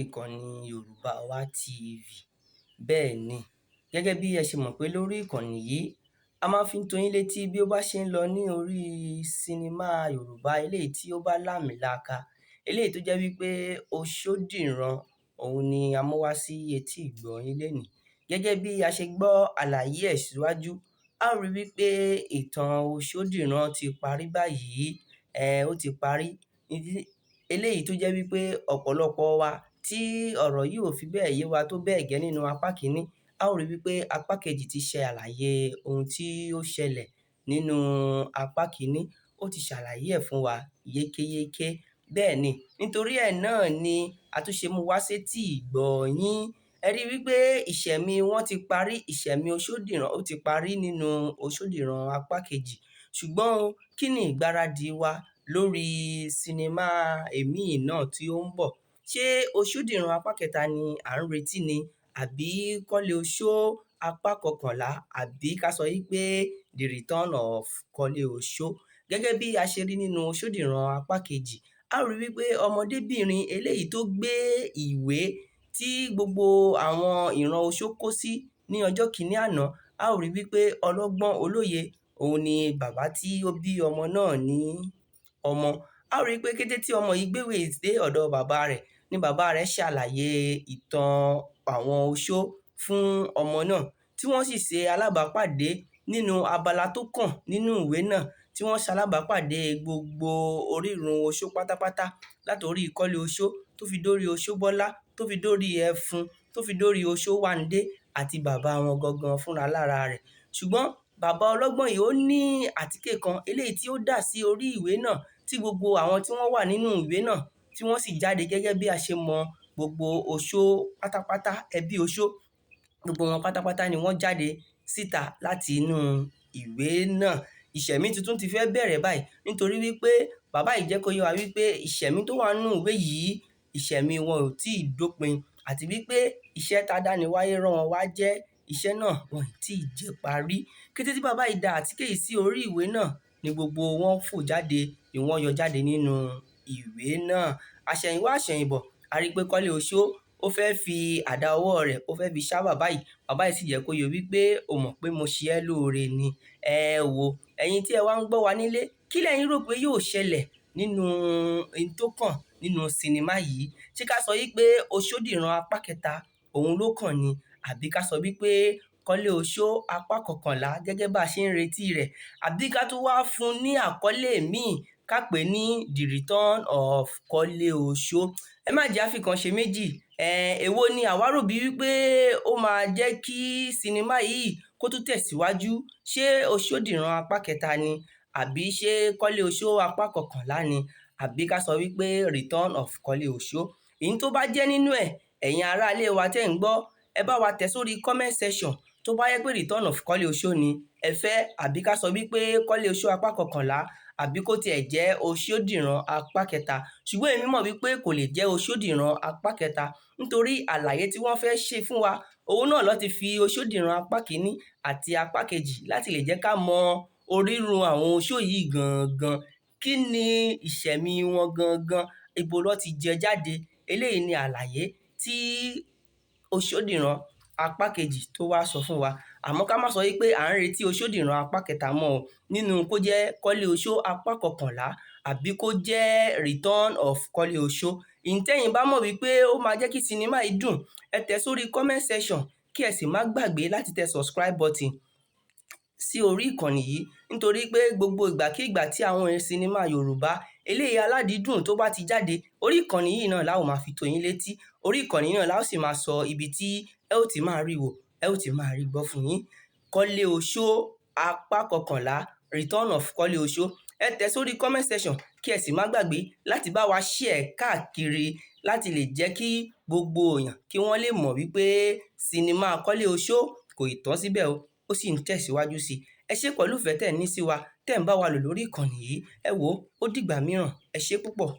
ìkànnì Yorùbá Wa TV. Bẹ́ẹ̀ ni, gẹ́gẹ́ bí ẹ ṣe mọ̀ pé lórí ìkànnì yìí, a máa fi ń tó yín létí bí ó bá ṣe ń lọ ní orí sinimá Yorùbá eléyìí tí ó bá láàmìlaka, eléyìí tó jẹ́ wípé Òṣódìran òun ni a mú wá sí etí ìgbọ́ yín lénìí. Gẹ́gẹ́ bí a ṣe gbọ́ àlàyé ẹ̀ síwájú, a ó rí wípé ìtàn Òṣódìran ti parí báyìí, ó ti parí. Eléyìí tó jẹ́ wípé ọ̀pọ̀lọpọ̀ wa tí ọ̀rọ̀ yìí ò fi bẹ́ẹ̀ yé wa tó bẹ́ẹ̀ gẹ́ nínú apá kìíní, a ó rí wípé apá kejì ti ṣe àlàyé ohun tí ó ṣẹlẹ̀ nínú apá kìíní, ó ti ṣàlàyé ẹ̀ fún wa yékéyéké. Bẹ́ẹ̀ ni, nítorí ẹ̀ náà ni a tún ṣe mú wá sétí ìgbọ́ yín. Ẹ rí wípé ìṣẹ̀mí wọn ti parí, ìṣẹ̀mí Òṣódìran ó ti parí nínú Òṣódìran apá kejì. Ṣùgbọ́n kí ni ìgbáradì wa lórí sinimá èmíì náà tí ó ń bọ̀? Ṣé Òṣódìran apá kẹta ni à ń retí ni? Àbí Kọ́lé Oṣó apá kọkànlá? Àbí ká sọ wípé The Return of Kọ́lé Oṣó? Gẹ́gẹ́ bí a ṣe rí nínú Òṣódìran apá kejì, a ó rí wípé ọmọdébìnrin eléyìí tó gbé ìwé tí gbogbo àwọn ìran oṣó kó sí ní ọjọ́ kìíní àná, a ó rí wípé ọlọ́gbọ́n olóye òun ni bàbá tí ó bí ọmọ náà ní ọmọ. A ó rí pé kété tí ọmọ yìí gbéwèé dé ọ̀dọ̀ bàbá rẹ̀, ni bàbá rẹ̀ ṣàlàyé ìtàn àwọn oṣó fún ọmọ náà, tí wọ́n sì ṣe alábàápàdé nínú abala tó kàn nínú ìwé náà, tí wọ́n ṣalábàápàdé gbogbo orírun oṣó pátápátá, látorí Kọ́lé Oṣó tó fi dórí Oṣóbọ́lá, tó fi dórí Ẹfun, tó fi dórí Oṣówándé àti bàbá wọn gangan fúnra lára rẹ̀. Ṣùgbọ́n bàbá ọlọ́gbọ́n yìí ó ní àtíkè kan eléyìí tí ó dà sí orí ìwé náà, tí gbogbo àwọn tí wọ́n wà nínú ìwé náà tí wọ́n sì jáde gẹ́gẹ́ bí a ṣe mọ gbogbo oṣó pátápátá, ẹbí oṣó, gbogbo wọn pátápátá ni wọ́n jáde síta láti inú ìwé náà. Ìṣẹ̀mí tuntun ti fẹ́ bẹ̀rẹ̀ báyìí, nítorí wípé bàbá yìí jẹ́ kó yé wa wípé ìṣẹ̀mí tó wà nínú ìwé yìí, ìṣẹ̀mí wọn ò tíì dópin, àti wípé iṣẹ́ tádániwáyé rán wọn wá jẹ́, iṣẹ́ náà wọn ò tíì jẹ́ parí. Kété tí bàbá yìí da àtíkè yìí sí orí ìwé náà ni gbogbo wọn fò jáde, ni wọ́n yọ jáde nínú ìwé náà. Àṣẹ̀yìnwá àṣẹ̀yìnbọ̀, a rí pé Kọ́lé Oṣó ó fẹ́ fi àdá ọwọ́ rẹ̀, ó fẹ́ fi ṣá bàbá yìí. Bàbá yìí sì jẹ́ kó yé wípé o mọ̀ pé mo ṣe ẹ́ lóore ni. Ẹ wò, ẹ̀yin tí ẹ wá ń gbọ́ wa nílé, kí lẹ̀yin rò pé yóò ṣẹlẹ̀ nínú ohun tó kàn nínú sinimá yìí? Ṣé ká sọ wípé Òṣódìran apá kẹta òun ló kàn ni? Àbí ká sọ wípé Kọ́lé Oṣó apá kọkànlá gẹ́gẹ́ bá ṣe ń retí rẹ̀? Àbí ká tún wá fún ní àkọ́lé míì, ká pè ní The Return of Kọ́lé Oṣó? Ẹ má jẹ́ á fìkan ṣe méjì. Èwo ni àwa rò bí wípé ó máa jẹ́ kí sinimá yìí kó tún tẹ̀síwájú? Ṣé Òṣódìran apá kẹta ni? Àbí ṣé Kọ́lé Oṣó apá kọkànlá ni? Àbí ká sọ wípé Return of Kọ́lé Oṣó? Èyí tó bá jẹ́ nínú ẹ̀, ẹ̀yin ará ilé wa tẹ́ ń gbọ́, ẹ bá wa tẹ̀ sórí comment section. Tó bá jẹ́ pé Return of Kọ́lé Oṣó ni ẹ fẹ́, àbí ká sọ wípé Kọ́lé Oṣó apá kọkànlá, àbí kó tiẹ̀ jẹ́ Òṣódìran apá kẹta. Ṣùgbọ́n èmi mọ̀ wípé kò lè jẹ́ Òṣódìran apá kẹta, nítorí àlàyé tí wọ́n fẹ́ ṣe fún wa, òun náà ló ti fi Òṣódìran apá kìíní àti apá kejì, láti lè jẹ́ ká mọ orírun àwọn oṣó yìí gangan. Kí ni ìṣẹ̀mí wọn gangan? Ibo ló ti jẹ jáde? Eléyìí ni àlàyé tí Òṣódìran apá kejì tó wá sọ fún wa. Àmọ́ ká má sọ wípé à ń retí Òṣódìran apá kẹta mọ́ o, nínú kó jẹ́ Kọ́lé Oṣó apá kọkànlá, àbí kó jẹ́ Return of Kọ́lé Oṣó. Ìyí tẹ́yin bá mọ̀ wípé ó máa jẹ́ kí sinimá yìí dùn, ẹ tẹ̀ sórí comment section, kí ẹ sì má gbàgbé láti tẹ subscribe button sí orí ìkànnì yìí, nítorí pé gbogbo ìgbàkígbà tí àwọn sinimá Yorùbá eléyìí aládìídùn tó bá ti jáde, orí ìkànnì yìí náà la ó máa fi tó yín létí. Orí ìkànnì náà la ó sì máa sọ ibi tí ẹ ó ti máa rí wò, ẹ ó ti máa rí gbọ́ fún yín. Kọ́lé Oṣó apá kọkànlá, Return of Kọ́lé Oṣó. Ẹ tẹ̀ sórí comment section, kí ẹ sì má gbàgbé láti bá wa share káàkiri, láti lè jẹ́ kí gbogbo èèyàn kí wọ́n lè mọ̀ wípé sinimá Kọ́lé Oṣó kò ì tán síbẹ̀ o, ó sì ń tẹ̀síwájú sí i. Ẹ ṣé pẹ̀lú ìfẹ́ tẹ́ ẹ ní sí wa, tẹ́ ẹ ń bá wa lò lórí ìkànnì yìí. Ẹ wò ó, ó dìgbà mìíràn. Ẹ ṣé púpọ̀.